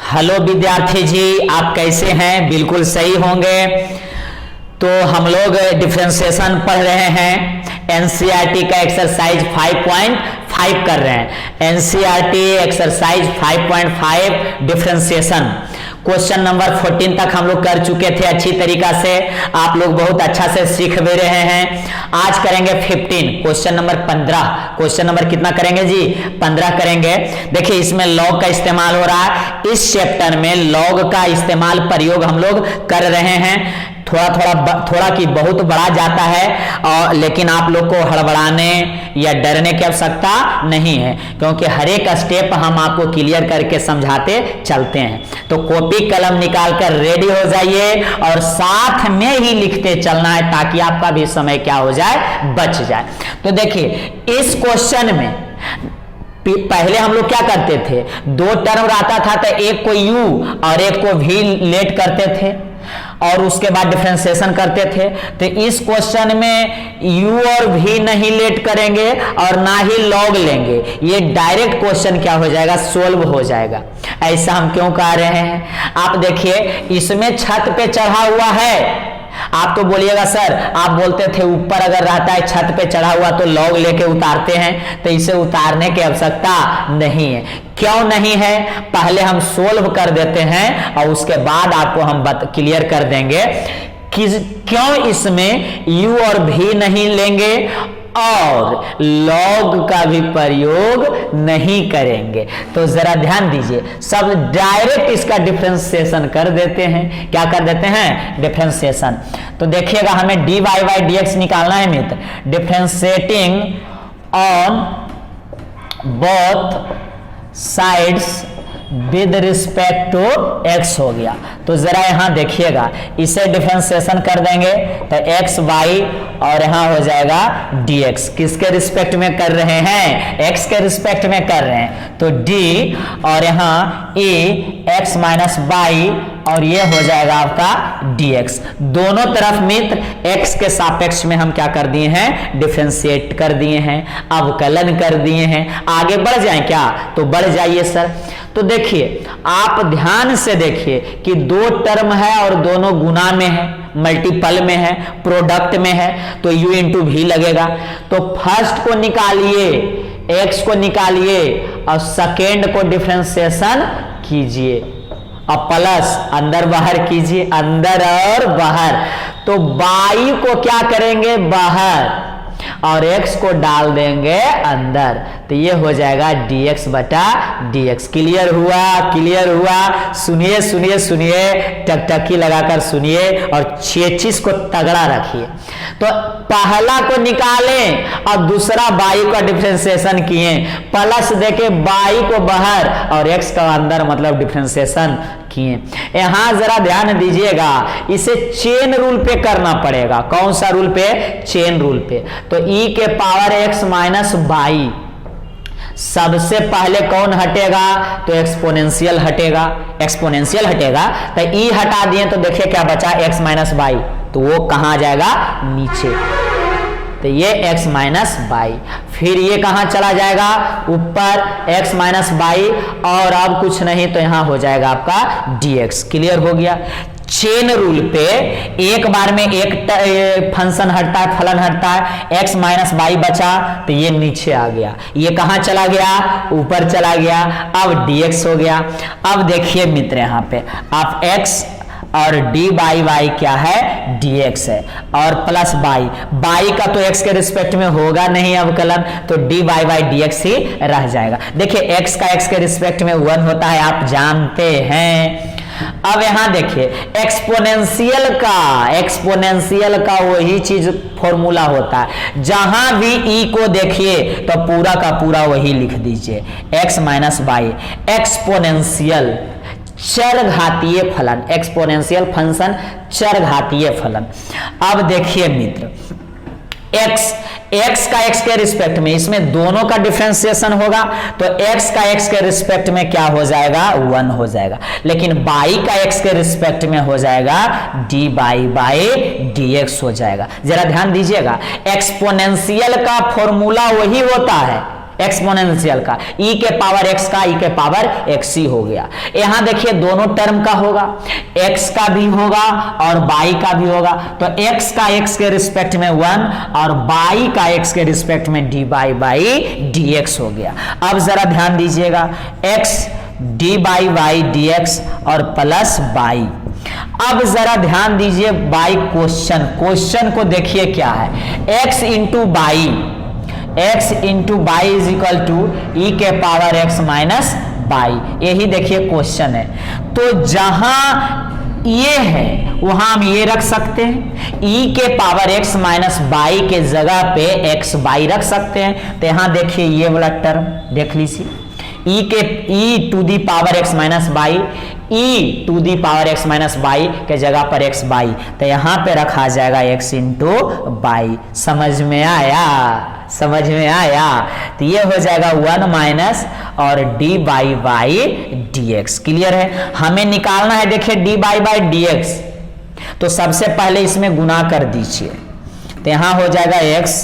Hello विद्यार्थी जी, आप कैसे हैं? बिल्कुल सही होंगे। तो हम लोग डिफरेंशिएशन पढ़ रहे हैं, एनसीईआरटी का एक्सरसाइज 5.5 कर रहे हैं। NCERT exercise 5.5 differentiation question number 14 तक हम लोग कर चुके थे अच्छी तरीका से। आप लोग बहुत अच्छा से सीख भी रहे हैं। आज करेंगे 15, क्वेश्चन नंबर 15। क्वेश्चन नंबर कितना करेंगे जी? 15 करेंगे। देखिए इसमें लॉग का इस्तेमाल हो रहा है। इस चैप्टर में लॉग का इस्तेमाल प्रयोग हम लोग कर रहे हैं। थोड़ा की बहुत बड़ा जाता है, और लेकिन आप लोग को हड़बड़ाने या डरने की आवश्यकता नहीं है, क्योंकि हर एक स्टेप हम आपको क्लियर करके समझाते चलते हैं। तो कॉपी कलम निकाल कर रेडी हो जाइए और साथ में ही लिखते चलना है, ताकि आपका भी समय क्या हो जाए, बच जाए। तो देखिए इस क्वेश्चन में पहले हम लोग क्या करते थे, दो टर्म रहता था, तो एक को यू और एक को भी लेट करते थे और उसके बाद डिफरेंशिएशन करते थे। तो इस क्वेश्चन में u और v नहीं लेट करेंगे और ना ही लॉग लेंगे, ये डायरेक्ट क्वेश्चन क्या हो जाएगा, सोल्व हो जाएगा। ऐसा हम क्यों कह रहे हैं? आप देखिए इसमें छत पे चढ़ा हुआ है। आप तो बोलिएगा सर, आप बोलते थे ऊपर अगर रहता है छत पे चढ़ा हुआ तो लॉग लेके उतारते हैं, तो इसे उतारने की आवश्यकता नहीं है। क्यों नहीं है, पहले हम सोल्व कर देते हैं और उसके बाद आपको हम क्लियर कर देंगे कि क्यों इसमें u और v नहीं लेंगे और लॉग का भी प्रयोग नहीं करेंगे। तो जरा ध्यान दीजिए, सब डायरेक्ट इसका डिफरेंशिएशन कर देते हैं। क्या कर देते हैं? डिफरेंशिएशन। तो देखिएगा हमें dy बाई dx निकालना है मित्र। Differentiating on both sides with respect to x हो गया। तो जरा यहां देखिएगा, इसे डिफरेंशिएशन कर देंगे तो x y और यहां हो जाएगा dx। किसके रिस्पेक्ट में कर रहे हैं? x के रिस्पेक्ट में कर रहे हैं। तो d और यहां a x माइनस y और ये हो जाएगा आपका dx। दोनों तरफ मित्र x के सापेक्ष में हम क्या कर दिए हैं? डिफरेंशिएट कर दिए हैं, अवकलन कर दिए हैं। आगे बढ़ जाएं क्या? तो बढ़ जाइए सर। तो देखिए आप ध्यान से देखिए कि दो टर्म है और दोनों गुना में है, मल्टीपल में है, प्रोडक्ट में है, तो u इंटू भी लगेगा। तो फर्स्ट को निकालिए, x को निकालिए और सेकेंड को डिफरेंशिएशन कीजिए और प्लस अंदर बाहर कीजिए, अंदर और बाहर। तो y को क्या करेंगे? बाहर, और x को डाल देंगे अंदर। तो ये हो जाएगा dx बटा dx। क्लियर हुआ? क्लियर हुआ? सुनिए सुनिए सुनिए, टकटकी लगाकर सुनिए और चेचिस को तगड़ा रखिए। तो पहला को निकालें और दूसरा y का डिफरेंशिएशन किए, प्लस देके y को बाहर और x का अंदर, मतलब डिफरेंशिएशन किए। यहां जरा ध्यान दीजिएगा, इसे चेन रूल पे करना पड़ेगा। कौन सा रूल पे? चेन रूल पे। तो e के पावर x माइनस y, सबसे पहले कौन हटेगा? तो एक्सपोनेंशियल हटेगा। एक्सपोनेंशियल हटेगा तो e हटा दिए तो देखिए क्या बचा? x minus y। तो वो कहां जाएगा? नीचे। तो ये x माइनस y, फिर ये कहां चला जाएगा? ऊपर x माइनस y, और अब कुछ नहीं तो यहां हो जाएगा आपका dx। क्लियर हो गया? चेन रूल पे एक बार में एक फंक्शन हटता है, फलन हटता है। x माइनस y बचा तो ये नीचे आ गया, ये कहां चला गया? ऊपर चला गया। अब dx हो गया। अब देखिए मित्र, यहां पे आप x और dy y क्या है? dx है, और प्लस y का तो x के रिस्पेक्ट में होगा नहीं अवकलन, तो dy y dx ही रह जाएगा। देखिए x का x के रिस्पेक्ट में 1 होता है, आप जानते हैं। अब यहां देखिए एक्सपोनेंशियल का वही चीज फॉर्मूला होता है। जहां भी e को देखिए तो पूरा का पूरा वही लिख दीजिए, x माइनस वाई। एक्सपोनेंशियल चरघातीय फलन, एक्सपोनेंशियल फंक्शन चरघातीय फलन। अब देखिए मित्र, x का x के रिस्पेक्ट में, इसमें दोनों का डिफरेंशिएशन होगा तो x का x के रिस्पेक्ट में क्या हो जाएगा? 1 हो जाएगा। लेकिन y का x के रिस्पेक्ट में हो जाएगा dy बाई dx हो जाएगा। जरा ध्यान दीजिएगा, एक्सपोनेंशियल का फॉर्मूला वही होता है, एक्सपोनेंशियल का, e के पावर x का e के पावर xc हो गया। यहां देखिए दोनों टर्म का होगा, x का भी होगा और y का भी होगा, तो x का x के रिस्पेक्ट में 1 और y का x के रिस्पेक्ट में dy बाई dx हो गया। अब जरा ध्यान दीजिएगा, x dy बाई dx और प्लस y। अब जरा ध्यान दीजिए बाई क्वेश्चन को देखिए क्या है, x into y, x into y is equal to e के पावर x माइनस बाई, यही देखिए क्वेश्चन है। तो जहां ये है वहां हम ये रख सकते हैं, e के पावर x माइनस बाई के जगह पे x बाई रख सकते हैं। तो यहां देखिए ये वाला टर्म देख लीजिए, e to the power x minus by, e to the power x minus by के जगह पर x बाई, तो यहां पे रखा जाएगा x इंटू बाई। समझ में आया? तो ये हो जाएगा 1 माइनस और D by by d x. Clear है? हमें निकालना है, देखिए D by by d x, तो सबसे पहले इसमें गुना कर दीजिए, तो यहां हो जाएगा x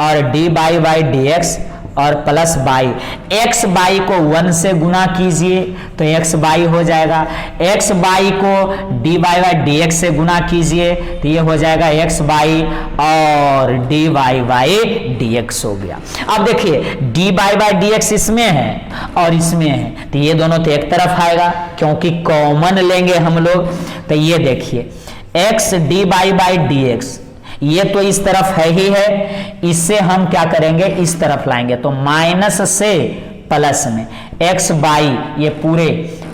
और D by by d x और प्लस बाई, एक्स बाई को 1 से गुना कीजिए तो एक्स बाई हो जाएगा, एक्स बाई को D by by d x से गुना कीजिए तो ये हो जाएगा एक्स बाई और D by by d x हो गया। अब देखिए D by by d x इसमें है और इसमें है, तो ये दोनों तो एक तरफ आएगा क्योंकि कॉमन लेंगे हम लोग। तो ये देखिए x D by by d x, ये तो इस तरफ है ही है, इससे हम क्या करेंगे इस तरफ लाएंगे, तो माइनस से प्लस में x बाई, ये पूरे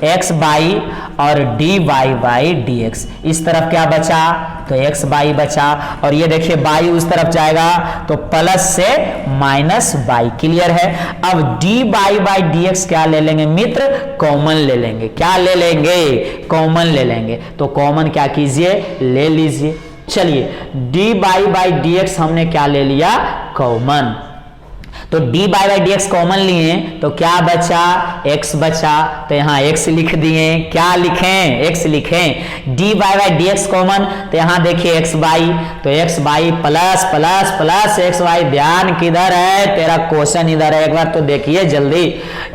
x बाई और D by by d x, इस तरफ क्या बचा तो x बाई बचा, और ये देखिए बाई उस तरफ जाएगा तो प्लस से माइनस बाई। क्लियर है? अब D by by d x क्या ले लेंगे मित्र, कॉमन ले लेंगे। क्या ले लेंगे? कॉमन ले लेंगे। तो कॉमन क्या कीजिए, ले लीजिए। चलिए D by by d x हमने क्या ले लिया, कॉमन। तो d by by d x common लिए तो क्या बचा, x बचा, तो यहाँ x लिख दिए। क्या लिखें, x लिखें। D by by d x common, तो यहाँ देखिए x बाई, तो x by plus plus plus x by. ध्यान किधर है, तेरा क्वेश्चन इधर है, एक बार तो देखिए जल्दी।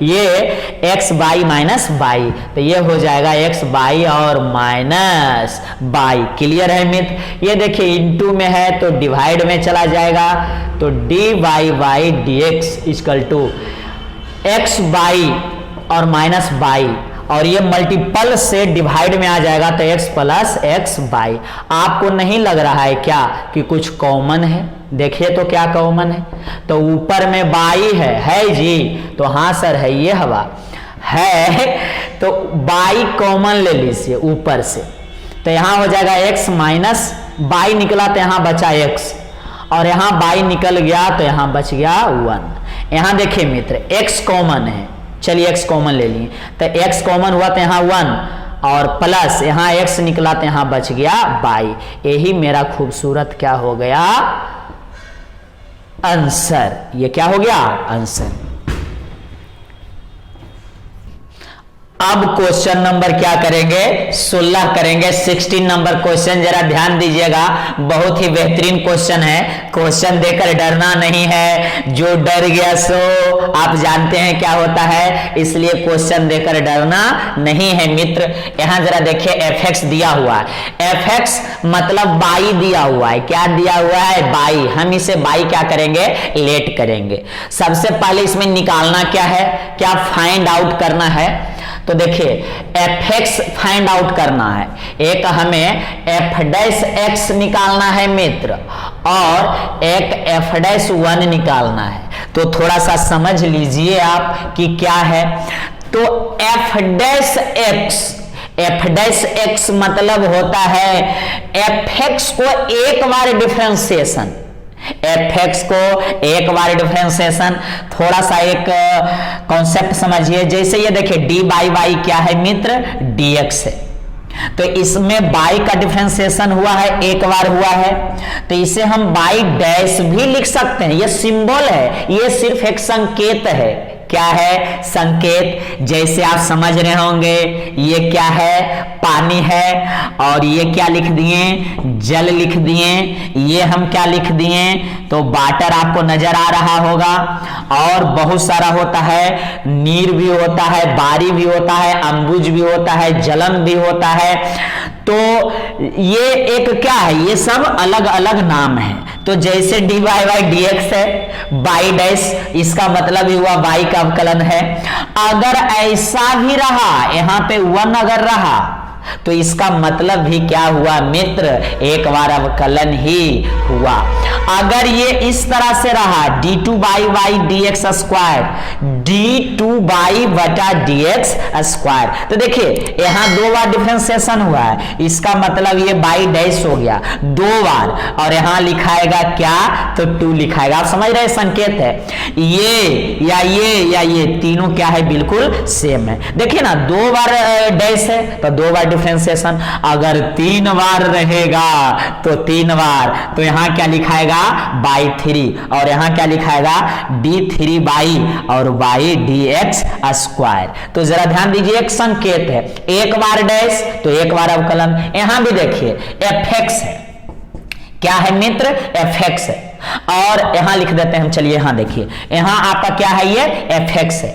ये x बाई माइनस बाई, तो ये हो जाएगा x बाई और माइनस बाई। क्लियर है मित्र? ये देखिए इनटू में है तो डिवाइड में चला जाएगा, तो d by by d x equal to x by और माइनस बाई, और ये मल्टीपल से डिवाइड में आ जाएगा तो x प्लस एक्स बाई। आपको नहीं लग रहा है क्या कि कुछ कॉमन है? देखिए तो क्या कॉमन है, तो ऊपर में बाई है जी, तो हाँ सर है, ये हवा है, तो बाई कॉमन ले लीजिए ऊपर से, तो यहां हो जाएगा x माइनस बाई निकला तो यहां बचा x, और यहां बाई निकल गया तो यहां बच गया 1। यहां देखिए मित्र x कॉमन है, चलिए x कॉमन ले लिए, तो x कॉमन हुआ तो यहां 1 और प्लस यहां x निकला तो यहां बच गया बाई। यही मेरा खूबसूरत क्या हो गया, आंसर। ये क्या हो गया, आंसर। अब क्वेश्चन नंबर क्या करेंगे, 16 करेंगे। 16 नंबर क्वेश्चन जरा ध्यान दीजिएगा, बहुत ही बेहतरीन क्वेश्चन है। क्वेश्चन देकर डरना नहीं है, जो डर गया सो आप जानते हैं क्या होता है, इसलिए क्वेश्चन देकर डरना नहीं है मित्र। यहां जरा देखिए fx दिया हुआ है, fx मतलब बाई दिया हुआ है। क्या दिया हुआ है, बाई। हम इसे बाई क्या करेंगे, लेट करेंगे। सबसे पहले इसमें निकालना क्या है, क्या फाइंड आउट करना है, तो देखिए fx फाइंड आउट करना है। एक हमें f डैश x निकालना है मित्र, और एक f डैश 1 निकालना है। तो थोड़ा सा समझ लीजिए आप कि क्या है। तो f डैश x मतलब होता है fx को एक बार डिफरेंशिएशन, fx को एक बार डिफरेंशिएशन। थोड़ा सा एक कॉन्सेप्ट समझिए, जैसे ये देखिए डी बाई बाई क्या है मित्र, dx है, तो इसमें बाई का डिफरेंशिएशन हुआ है, एक बार हुआ है, तो इसे हम बाई डैश भी लिख सकते हैं। ये सिंबल है, ये सिर्फ एक संकेत है। क्या है? संकेत। जैसे आप समझ रहे होंगे ये क्या है? पानी है। और ये क्या लिख दिए? जल लिख दिए। ये हम क्या लिख दिए? तो वाटर आपको नजर आ रहा होगा। और बहुत सारा होता है, नीर भी होता है, बारी भी होता है, अंबुज भी होता है, जलन भी होता है। तो ये एक क्या है? ये सब अलग अलग नाम है। तो जैसे dy बाई dx है, बाई डैश, इसका मतलब ही हुआ y का अवकलन है। अगर ऐसा भी रहा, यहां पे 1 अगर रहा, तो इसका मतलब भी क्या हुआ मित्र? एक बार अवकलन ही हुआ। अगर ये इस तरह से रहा d2 by dx square, d2 by बटा dx स्क्वायर, तो देखिए यहां 2 बार डिफरेंशिएशन हुआ है, इसका मतलब ये बाई डैश हो गया 2 बार, और यहां लिखाएगा क्या? तो 2 लिखाएगा। आप समझ रहे? संकेत है ये या ये तीनों क्या है? बिल्कुल सेम है। देखिए ना, 2 बार डैश है तो 2 बार डिफरेंशिएशन। अगर 3 बार रहेगा तो 3 बार, तो यहां क्या लिखाएगा? बाई 3, और यहां क्या लिखाएगा? d3 बाई और बाई dx स्क्वायर। तो जरा ध्यान दीजिए, एक संकेत है, एक बार डैश तो एक बार अवकलन। यहां भी देखिए fx है, क्या है मित्र? fx है। और यहां लिख देते हैं हम, चलिए यहां देखिए, यहां आपका क्या है? ये fx है,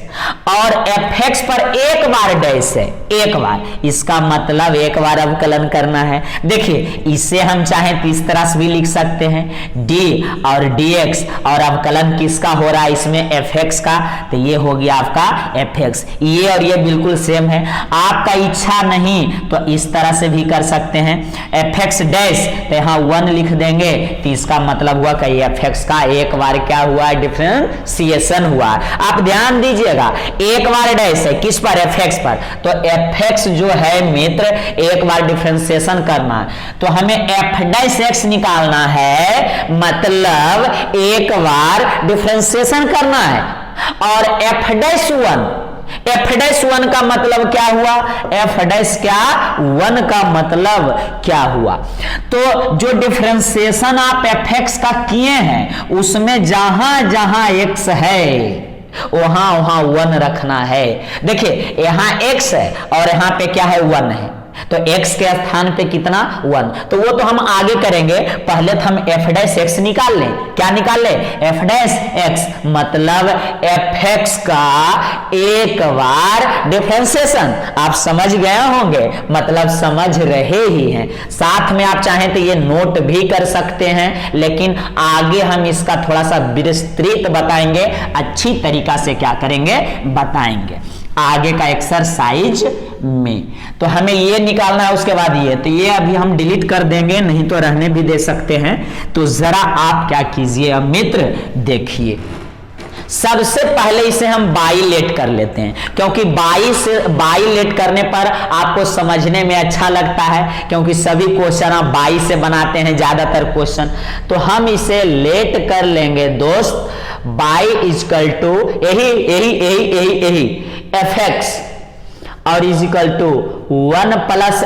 और fx पर एक बार डैश है, एक बार, इसका मतलब एक बार अवकलन करना है। देखिए इसे हम चाहें तो इस तरह से भी लिख सकते हैं, d और dx, और अवकलन किसका हो रहा है इसमें? fx का, तो ये हो गया आपका fx। ये और ये बिल्कुल सेम है। आपका इच्छा नहीं तो इस तरह से भी कर सकते हैं, fx डैश, तो यहां 1 लिख देंगे, तो इसका मतलब हुआ कि fx का एक बार क्या हुआ? डिफरेंशिएशन हुआ। आप ध्यान दीजिएगा, एक बार डैश है किस पर? fx पर, तो fx जो है मित्र एक बार डिफरेंशिएशन करना है, तो हमें f डैश x निकालना है, मतलब एक बार डिफरेंशिएशन करना है। और f डैश 1 का मतलब क्या हुआ? f डैश क्या? 1 का मतलब क्या हुआ? तो जो डिफरेंशिएशन आप fx का किए हैं, उसमें जहां जहां x है वहां 1 रखना है। देखिए यहां x है और यहां पे क्या है? 1 है, तो x के स्थान पे कितना? 1। तो वो तो हम आगे करेंगे, पहले तो हम f डैश x निकाल लें। क्या निकाल लें? f डैश x, मतलब fx का एक बार डिफरेंशिएशन। आप समझ गए होंगे, मतलब समझ रहे ही हैं। साथ में आप चाहें तो ये नोट भी कर सकते हैं, लेकिन आगे हम इसका थोड़ा सा विस्तृत बताएंगे, अच्छी तरीका से क्या करेंगे? बताएंगे आगे का एक्सरसाइज में। तो हमें ये निकालना है, उसके बाद ये, तो ये अभी हम डिलीट कर देंगे, नहीं तो रहने भी दे सकते हैं। तो जरा आप क्या कीजिए मित्र, देखिए सबसे पहले इसे हम बाइलेट कर लेते हैं, क्योंकि बाइलेट करने पर आपको समझने में अच्छा लगता है, क्योंकि सभी क्वेश्चन आप बाई से बनाते हैं ज्यादातर क्वेश्चन। तो हम इसे लेट कर लेंगे दोस्त, बाई इजकल टू यही fx और equal to 1 plus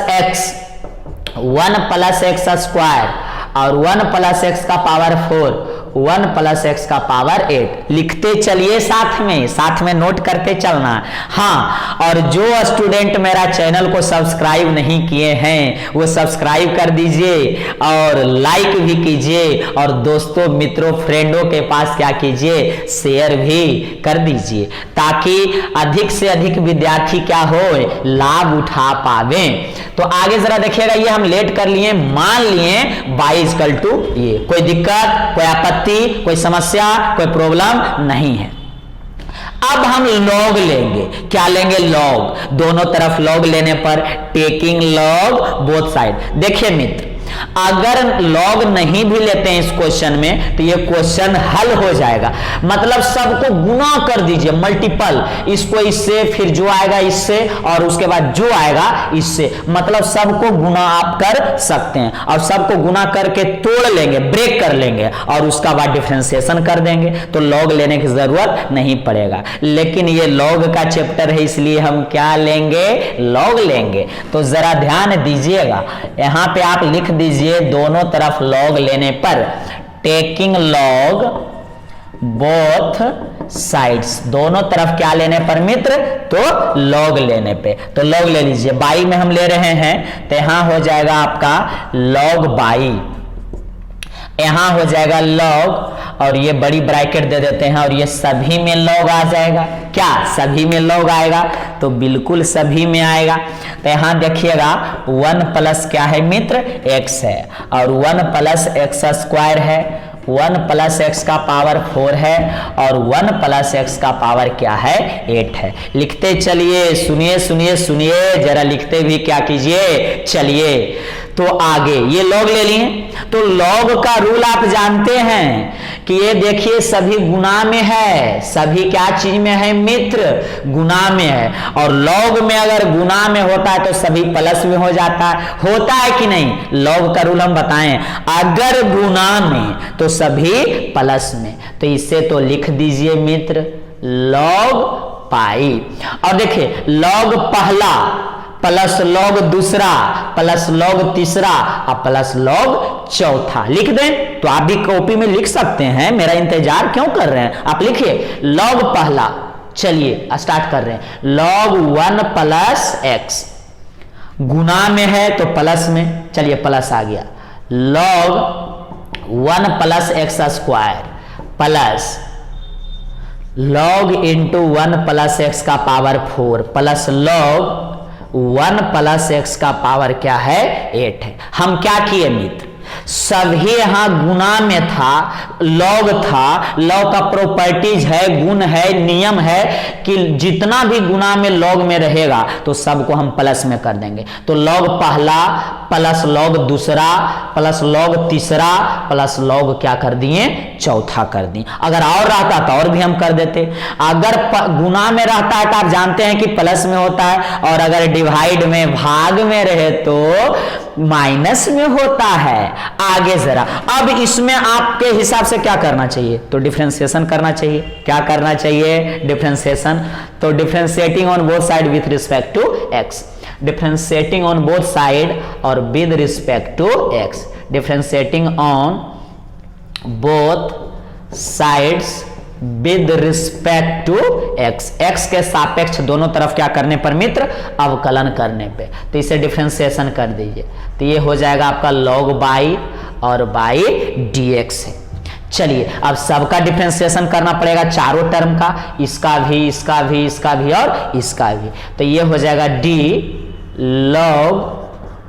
x square और 1 प्लस x का पावर 4, 1 प्लस x का पावर 8 लिखते चलिए, साथ में नोट करते चलना। हाँ, और जो स्टूडेंट मेरा चैनल को सब्सक्राइब नहीं किए हैं वो सब्सक्राइब कर दीजिए और लाइक भी कीजिए, और दोस्तों मित्रों फ्रेंडों के पास क्या कीजिए? शेयर भी कर दीजिए, ताकि अधिक से अधिक विद्यार्थी क्या हो? लाभ उठा पावे। तो आगे जरा देखिएगा, ये हम लेट कर लिए, मान लिए y इक्वल टू ये, कोई दिक्कत, कोई आपत्ति, कोई समस्या, कोई प्रॉब्लम नहीं है। अब हम लॉग लेंगे, क्या लेंगे? लॉग, दोनों तरफ लॉग लेने पर टेकिंग लॉग बोथ साइड। देखिए मित्र, अगर लॉग नहीं भी लेते हैं इस क्वेश्चन में तो ये क्वेश्चन हल हो जाएगा, मतलब सबको गुना कर दीजिए, मल्टीपल, इसको इससे, फिर जो आएगा इससे, और उसके बाद जो आएगा इससे, मतलब सबको गुना आप कर सकते हैं, और सबको गुना करके तोड़ लेंगे, ब्रेक कर लेंगे, और उसका बाद डिफरेंशिएशन कर देंगे, तो लॉग लेने की जरूरत नहीं पड़ेगा। लेकिन ये लॉग का चैप्टर है, इसलिए हम क्या लेंगे? लॉग लेंगे। तो जरा ध्यान दीजिएगा, यहां पे आप लिख दीजिए दोनों तरफ लॉग लेने पर टेकिंग लॉग बोथ साइड्स, दोनों तरफ क्या लेने पर मित्र, तो log लेने पे। तो log ले लीजिए, बाई में हम ले रहे हैं तो यहां हो जाएगा आपका log बाई, यहां हो जाएगा log, और ये बड़ी ब्रैकेट दे देते हैं और ये सभी में log आ जाएगा। क्या सभी में log आएगा? तो बिल्कुल सभी में आएगा। तो यहां देखिएगा 1 प्लस क्या है मित्र, x है, और 1 प्लस एक्स स्क्वायर है, 1 प्लस एक्स का पावर 4 है, और 1 प्लस एक्स का पावर क्या है, 8 है। लिखते चलिए, सुनिए सुनिए सुनिए जरा, लिखते भी क्या कीजिए चलिए। तो आगे ये log ले लिए, तो log का रूल आप जानते हैं कि ये देखिए सभी गुना में है, सभी क्या चीज में है मित्र, गुना में है, और log में अगर गुना में होता है तो सभी प्लस में हो जाता है कि नहीं? log का रूल हम बताएं, अगर गुना में तो सभी प्लस में। तो इसे तो लिख दीजिए मित्र log पाई, और देखिए log पहला प्लस log दूसरा प्लस log तीसरा और प्लस log चौथा, लिख दें तो आप भी कॉपी में लिख सकते हैं, मेरा इंतजार क्यों कर रहे हैं, आप लिखिए log पहला। चलिए स्टार्ट कर रहे हैं, log 1 प्लस एक्स, गुना में है तो प्लस में, चलिए प्लस आ गया, log 1 plus x square plus log into 1 plus x का power 4 plus log 1 plus x का पावर क्या है, 8 है। हम क्या किए मित्र, सभी यहां गुना में था, log था, log का प्रॉपर्टीज है, गुण है, नियम है कि जितना भी गुना में log में रहेगा तो सबको हम प्लस में कर देंगे। तो log पहला प्लस log दूसरा प्लस log तीसरा प्लस log क्या कर दिए, चौथा कर दिए। अगर और रहता तो और भी हम कर देते। अगर गुना में रहता है तो आप जानते हैं कि प्लस में होता है, और अगर डिवाइड में भाग में रहे तो माइनस में होता है। आगे जरा, अब इसमें आपके हिसाब से क्या करना चाहिए, तो डिफरेंशिएशन करना चाहिए। क्या करना चाहिए, डिफरेंशिएशन। तो differentiating on both side with respect to x, differentiating on both side और with respect to x, differentiating on both sides with respect to x, x के सापेक्ष दोनों तरफ क्या करने पर मित्र, अवकलन करने पे। तो इसे डिफरेंशिएशन कर दीजिए, तो ये हो जाएगा आपका log बाई और बाई dx है। चलिए अब सबका डिफरेंशिएशन करना पड़ेगा, चारों टर्म का, इसका भी, इसका भी, इसका भी और इसका भी। तो ये हो जाएगा d log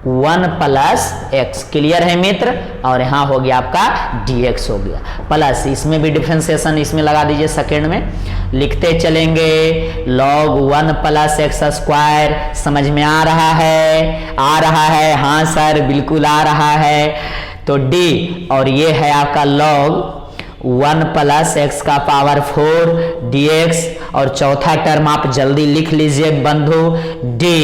1 plus x, clear है मित्र, और यहां हो गया आपका dx हो गया, प्लस इसमें भी डिफरेंशिएशन इसमें लगा दीजिए सेकेंड में, लिखते चलेंगे log 1 प्लस एक्स स्क्वायर। समझ में आ रहा है, आ रहा है, हाँ सर बिल्कुल आ रहा है। तो d, और ये है आपका log 1 प्लस एक्स का पावर 4 dx, और चौथा टर्म आप जल्दी लिख लीजिए बंधु, d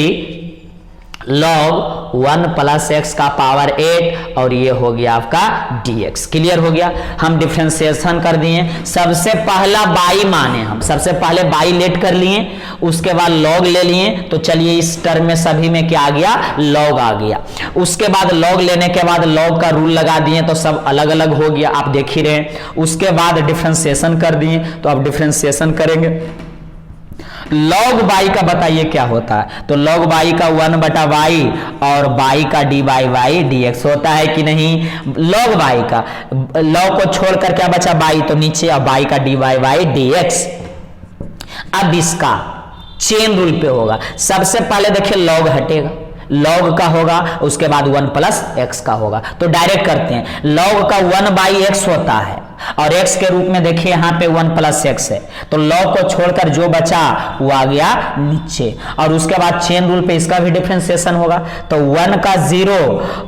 log 1 प्लस एक्स का पावर 8, और ये हो गया आपका dx। क्लियर हो गया, हम डिफरेंशिएशन कर दिए। सबसे पहला बाई माने, हम सबसे पहले बाई लेट कर लिए, उसके बाद log ले लिए। तो चलिए इस टर्म में सभी में क्या आ गया, log आ गया। उसके बाद log लेने के बाद log का रूल लगा दिए तो सब अलग अलग हो गया, आप देख ही रहे। उसके बाद डिफरेंशिएशन कर दिए, तो आप डिफरेंशिएशन करेंगे। log बाई का बताइए क्या होता है, तो log बाई का 1 बटा वाई और बाई का डी बाई वाई dx होता है कि नहीं। log बाई का, log को छोड़कर क्या बचा, बाई, तो नीचे, और बाई का डी बाई वाई dx। अब इसका चेन रूल पे होगा, सबसे पहले देखिए log हटेगा, log का होगा, उसके बाद 1 प्लस एक्स का होगा। तो डायरेक्ट करते हैं, log का 1 बाई एक्स होता है, और x के रूप में देखिए यहाँ पे 1 प्लस एक्स है, तो log को छोड़कर जो बचा वो आ गया नीचे। और उसके बाद चेन रूल पे इसका भी डिफरेंशिएशन होगा, तो 1 का 0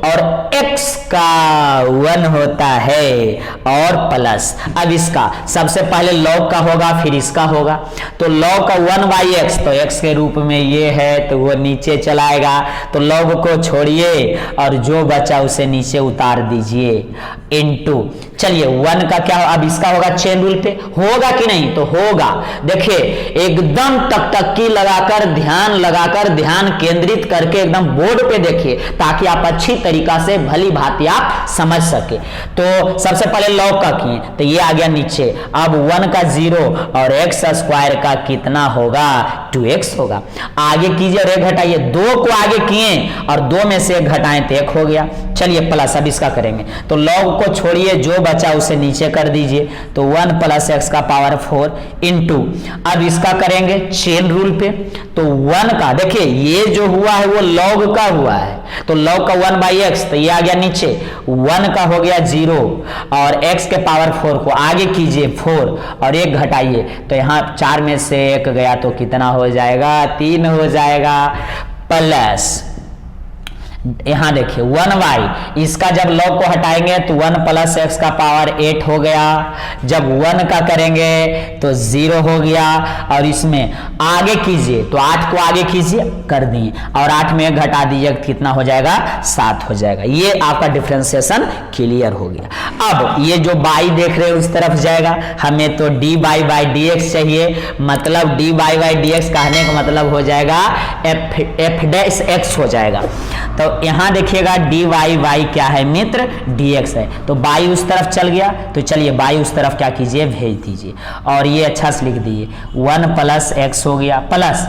और x का 1 होता है, और प्लस। अब इसका सबसे पहले log का होगा, फिर इसका होगा। तो log का 1 बाई एक्स, तो x के रूप में ये है तो वो नीचे चलाएगा, तो log को छोड़िए और जो बचा उसे नीचे उतार दीजिए, इनटू, चलिए 1 का का क्या, अब इसका होगा चेन रूल पे, होगा कि नहीं, तो होगा। देखिए एकदम टकटकी लगाकर ध्यान केंद्रित करके एकदम बोर्ड पे देखिए, ताकि आप अच्छी तरीका से भली भांति आप समझ सके। तो सबसे पहले लॉग का किए तो ये आ गया नीचे, अब 1 का 0 और एक्स स्क्वायर का कितना होगा, 2x होगा। आगे कीजिए और 1 घटाइए, 2 को आगे किए और 2 में से 1 घटाएं तो 1 हो गया। चलिए प्लस अब इसका करेंगे, तो लॉग को छोड़िए, जो बचा उसे नीचे कर दीजिए, तो 1 + x का पावर 4 इंटू, अब इसका करेंगे चेन रूल पे, तो 1 का देखिए ये जो हुआ है वो लॉग का हुआ है, तो लॉग का 1/x, तो ये आ गया नीचे, 1 का हो गया 0 और x के पावर 4 को आगे कीजिए 4 और 1 घटाइए, तो यहाँ 4 में से 1 गया तो कितना हो जाएगा, 3 हो जाएगा। प्लस यहां देखिए 1y, इसका जब लॉग को हटाएंगे तो 1 + x का पावर 8 हो गया, जब 1 का करेंगे तो 0 हो गया, और इसमें आगे कीजिए तो 8 को आगे कीजिए कर दिए और 8 में 1 घटा दीजिए, कितना हो जाएगा, 7 हो जाएगा। ये आपका डिफरेंशिएशन क्लियर हो गया। अब ये जो y देख रहे हैं उस तरफ जाएगा, हमें तो dy/dx चाहिए, मतलब dy/dx कहने का मतलब हो जाएगा f' हो जाएगा। तो यहां देखिएगा dy क्या है मित्र, dx है, तो y उस तरफ चल गया, तो चलिए y उस तरफ क्या कीजिए, भेज दीजिए और ये अच्छा से लिख दीजिए, 1 + x हो गया, प्लस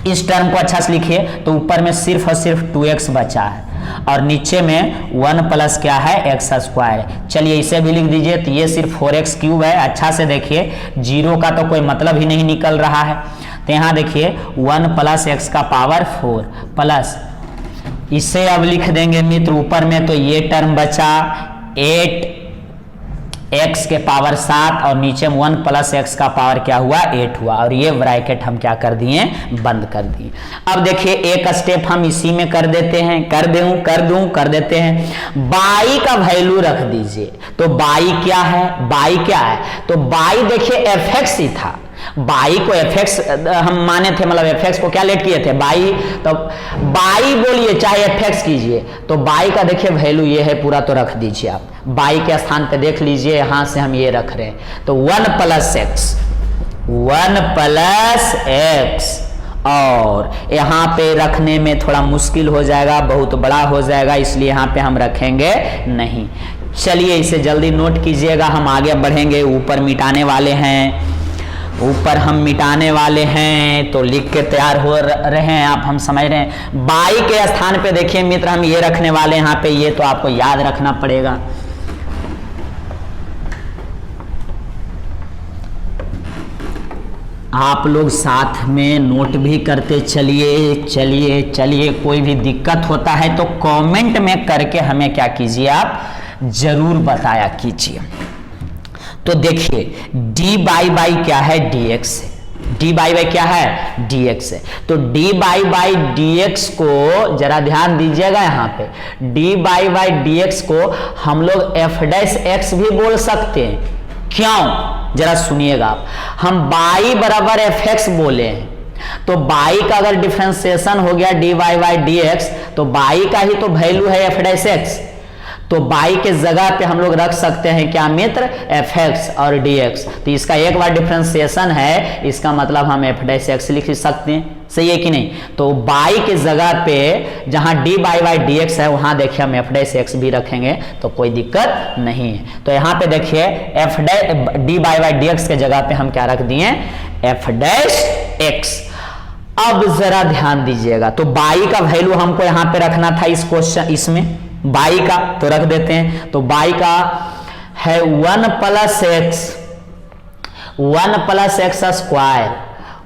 इस टर्म को अच्छा से लिखिए तो ऊपर में सिर्फ और सिर्फ 2x बचा है और नीचे में 1 + क्या है, x स्क्वायर। चलिए इसे भी लिख दीजिए, तो ये सिर्फ 4x³ है। अच्छा से देखिए 0 का तो कोई मतलब ही नहीं निकल रहा है, तो यहाँ देखिए 1 + x का पावर 4 प्लस, इसे अब लिख देंगे मित्र ऊपर में, तो ये टर्म बचा 8x के पावर 7 और नीचे में 1 + x का पावर क्या हुआ, 8 हुआ, और ये ब्रैकेट हम क्या कर दिए, बंद कर दिए। अब देखिए एक स्टेप हम इसी में कर देते हैं, कर देते हैं, y का वैल्यू रख दीजिए, तो y क्या है, तो y देखिए fx ही था, बाई को fx हम माने थे, मतलब fx को क्या लेट किए थे, बाई, तो बाई बोलिए चाहे fx कीजिए, तो बाई का देखिए वैल्यू ये है पूरा, तो रख दीजिए आप, बाई के स्थान पे देख लीजिए, यहां से हम ये रख रहे हैं, तो 1 + x, और यहाँ पे रखने में थोड़ा मुश्किल हो जाएगा, बहुत बड़ा हो जाएगा, इसलिए यहाँ पे हम रखेंगे नहीं। चलिए इसे जल्दी नोट कीजिएगा, हम आगे बढ़ेंगे, ऊपर मिटाने वाले हैं, तो लिख के तैयार हो रहे हैं आप, हम समझ रहे हैं। बाई के स्थान पे देखिए मित्र हम ये रखने वाले यहाँ पे, ये तो आपको याद रखना पड़ेगा। आप लोग साथ में नोट भी करते चलिए, कोई भी दिक्कत होता है तो कमेंट में करके हमें क्या कीजिए, आप जरूर बताया कीजिए। तो देखिए dy क्या है, dx है, dy क्या है, dx है, तो dy/dx को जरा ध्यान दीजिएगा, यहाँ पे dy/dx को हम लोग f' भी बोल सकते हैं, क्यों जरा सुनिएगा आप, हम y = fx बोले हैं, तो y का अगर डिफरेंशिएशन हो गया dy/dx, तो y का ही तो वैल्यू है f', तो y के जगह पे हम लोग रख सकते हैं क्या मित्र, fx और dx, तो इसका एक बार डिफरेंशिएशन है, इसका मतलब हम f' लिख सकते हैं, सही है कि नहीं। तो y के जगह पे जहां dy/dx है वहां देखिए हम f' भी रखेंगे तो कोई दिक्कत नहीं है। तो यहाँ पे देखिए dy/dx के जगह पे हम क्या रख दिए, f'। अब जरा ध्यान दीजिएगा, तो y का वैल्यू हमको यहाँ पे रखना था इस क्वेश्चन, इसमें y का तो रख देते हैं, तो y का है 1 + x स्क्वायर,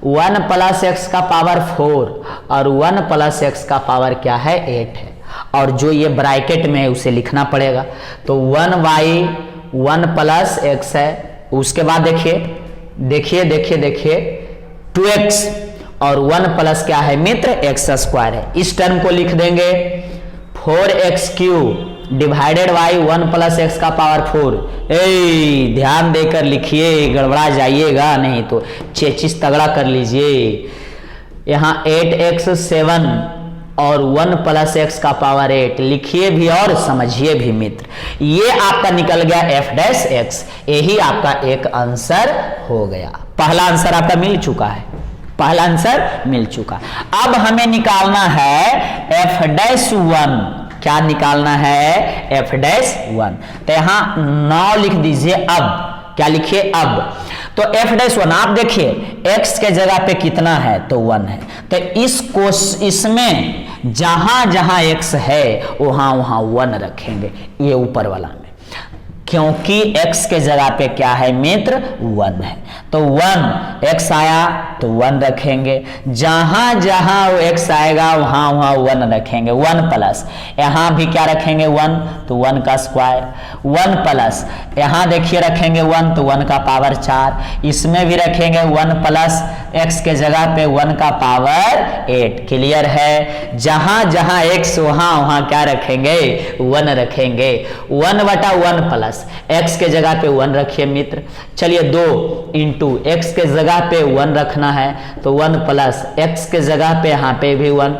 1 + x का पावर 4 और 1 + x का पावर क्या है, 8 है, और जो ये ब्रैकेट में है उसे लिखना पड़ेगा, तो 1y 1 + x है, उसके बाद देखिए 2x और 1 + क्या है मित्र, x स्क्वायर है, इस टर्म को लिख देंगे 4x³ डिवाइडेड बाई 1 + x का पावर 4। ध्यान देकर लिखिए, गड़बड़ा जाइएगा नहीं तो चेचिस तगड़ा कर लीजिए। यहाँ 8x 7 और 1 प्लस एक्स का पावर 8, लिखिए भी और समझिए भी मित्र। ये आपका निकल गया एफ डैश एक्स, यही आपका एक आंसर हो गया। पहला आंसर आपका मिल चुका है, पहला आंसर मिल चुका। अब हमें निकालना है एफ डैश 1, क्या निकालना है एफ डैश 1। तो यहां 9 लिख दीजिए, अब क्या लिखिए अब। तो एफ डैश 1 आप देखिए x के जगह पे कितना है तो 1 है, तो इसमें जहां जहां x है वहां वहां 1 रखेंगे, ये ऊपर वाला में, क्योंकि x के जगह पे क्या है मित्र 1 है, तो 1 x आया तो 1 रखेंगे, जहां जहां x आएगा वहां वहां 1 रखेंगे। 1 प्लस यहां भी क्या रखेंगे 1, तो 1 का स्क्वायर, 1 प्लस यहां देखिए रखेंगे 1 तो 1 का पावर 4, इसमें भी रखेंगे 1 प्लस x के जगह पे 1 का पावर 8। क्लियर है, जहां जहां x वहां वहां क्या रखेंगे 1 रखेंगे। 1/1 प्लस x के जगह पे 1 रखिए मित्र। चलिए 2 इंटू x के जगह पे 1 रखना है, तो 1 प्लस x के जगह पे यहाँ पे भी 1।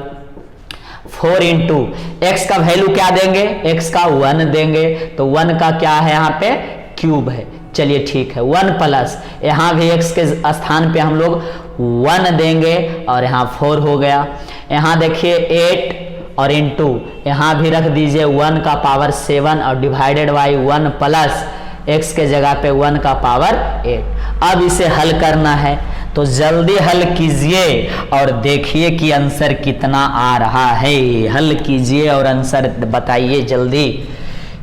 4 इंटू एक्स का वैल्यू क्या देंगे, x का 1 देंगे, तो 1 का क्या है यहाँ पे क्यूब है। चलिए ठीक है, 1 प्लस यहाँ भी x के स्थान पे हम लोग 1 देंगे और यहाँ 4 हो गया। यहाँ देखिए 8 और इंटू यहाँ भी रख दीजिए 1 का पावर 7 और डिवाइडेड बाई 1 प्लस x के जगह पे 1 का पावर 8। अब इसे हल करना है, तो जल्दी हल कीजिए और देखिए कि आंसर कितना आ रहा है। हल कीजिए और आंसर बताइए जल्दी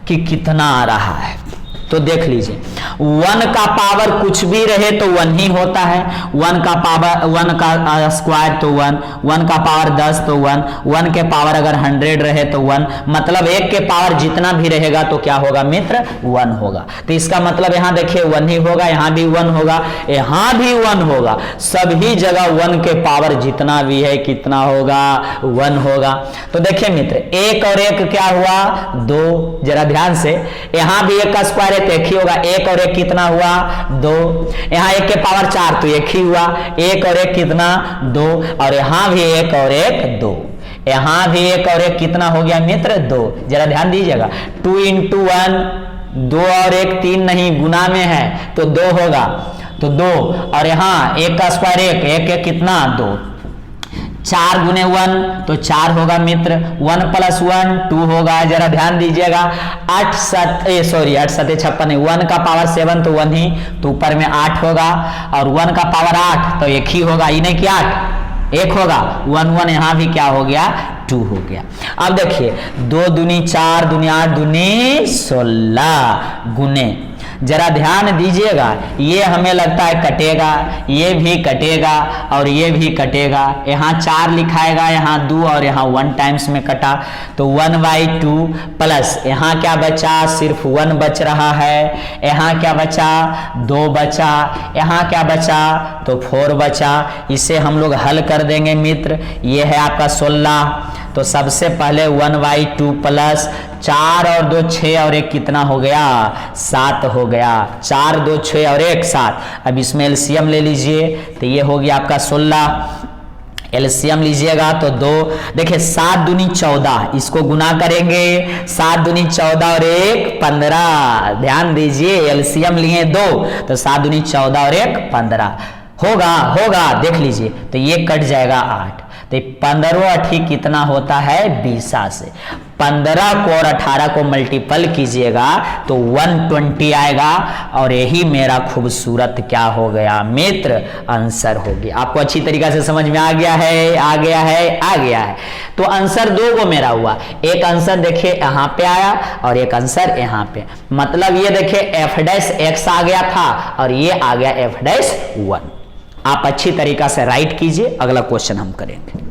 कि कितना आ रहा है। तो देख लीजिए 1 का पावर कुछ भी रहे तो 1 ही होता है, 1 का पावर 1 का स्क्वायर तो 1, 1 का पावर 10 तो 1, 1 के पावर अगर 100 रहे तो 1, मतलब 1 के पावर जितना भी रहेगा तो क्या होगा मित्र 1 होगा। तो इसका मतलब यहाँ देखिए 1 ही होगा, यहाँ भी 1 होगा, यहाँ भी 1 होगा, सभी जगह 1 के पावर जितना भी है कितना होगा 1 होगा। तो देखिए मित्र 1 और 1 क्या हुआ 2, जरा ध्यान से, यहाँ भी 1 का स्क्वायर तो 1 ही होगा, 1 और 1 कितना हुआ 2, यहाँ 1 के पावर 4 तो 1 ही हुआ, 1 और 1 कितना 2, और यहाँ भी 1 और 1 2, यहाँ भी 1 और 1 कितना हो गया मित्र 2। जरा ध्यान दीजिएगा 2 इंटू 1, 2 और 1 3 नहीं, गुना में है तो 2 होगा, तो 2, और यहाँ 1 का स्क्वायर 1, 1 कितना 2, 4 गुने 1 तो 4 होगा मित्र, 1 प्लस 1 2 होगा। जरा ध्यान दीजिएगा 8 7 56 नहीं, 1 का पावर 7 तो 1 ही, तो ऊपर में 8 होगा, और 1 का पावर 8 तो 1 ही होगा, ये नहीं कि 8 1 होगा, 1 1 यहाँ भी क्या हो गया 2 हो गया। अब देखिए 2 दूनी 4 दूनी 8 दूनी 16 गुने, जरा ध्यान दीजिएगा, ये हमें लगता है कटेगा, ये भी कटेगा और ये भी कटेगा, यहाँ 4 लिखाएगा, यहाँ 2 और यहाँ 1 टाइम्स में कटा, तो 1/2 प्लस यहाँ क्या बचा सिर्फ 1 बच रहा है, यहाँ क्या बचा 2 बचा, यहाँ क्या बचा तो 4 बचा। इसे हम लोग हल कर देंगे मित्र, ये है आपका 16। तो सबसे पहले 1/2 प्लस 4 और 2 6 और 1 कितना हो गया 7 हो गया, 4 2 6 और 1 7। अब इसमें एलसीएम ले लीजिए, तो ये हो गया आपका 16। एलसीएम लीजिएगा तो 2, देखिए 7 दूनी 14, इसको गुना करेंगे, 7 दूनी 14 और 1 15। ध्यान दीजिए एलसीएम लिए 2, तो 7 दूनी 14 और 1 15 होगा, देख लीजिए, तो ये कट जाएगा 8, तो 15 कितना होता है 20 से। 15 को और 18 को मल्टीपल कीजिएगा तो 120 आएगा, और यही मेरा खूबसूरत क्या हो गया मित्र आंसर हो गया। आपको अच्छी तरीका से समझ में आ गया है। तो आंसर 2 को मेरा हुआ, एक आंसर देखिए यहाँ पे आया और एक आंसर यहाँ पे, मतलब ये देखिए एफ डैश एक्स आ गया था और ये आ गया एफ डैश 1। आप अच्छी तरीका से राइट कीजिए, अगला क्वेश्चन हम करेंगे।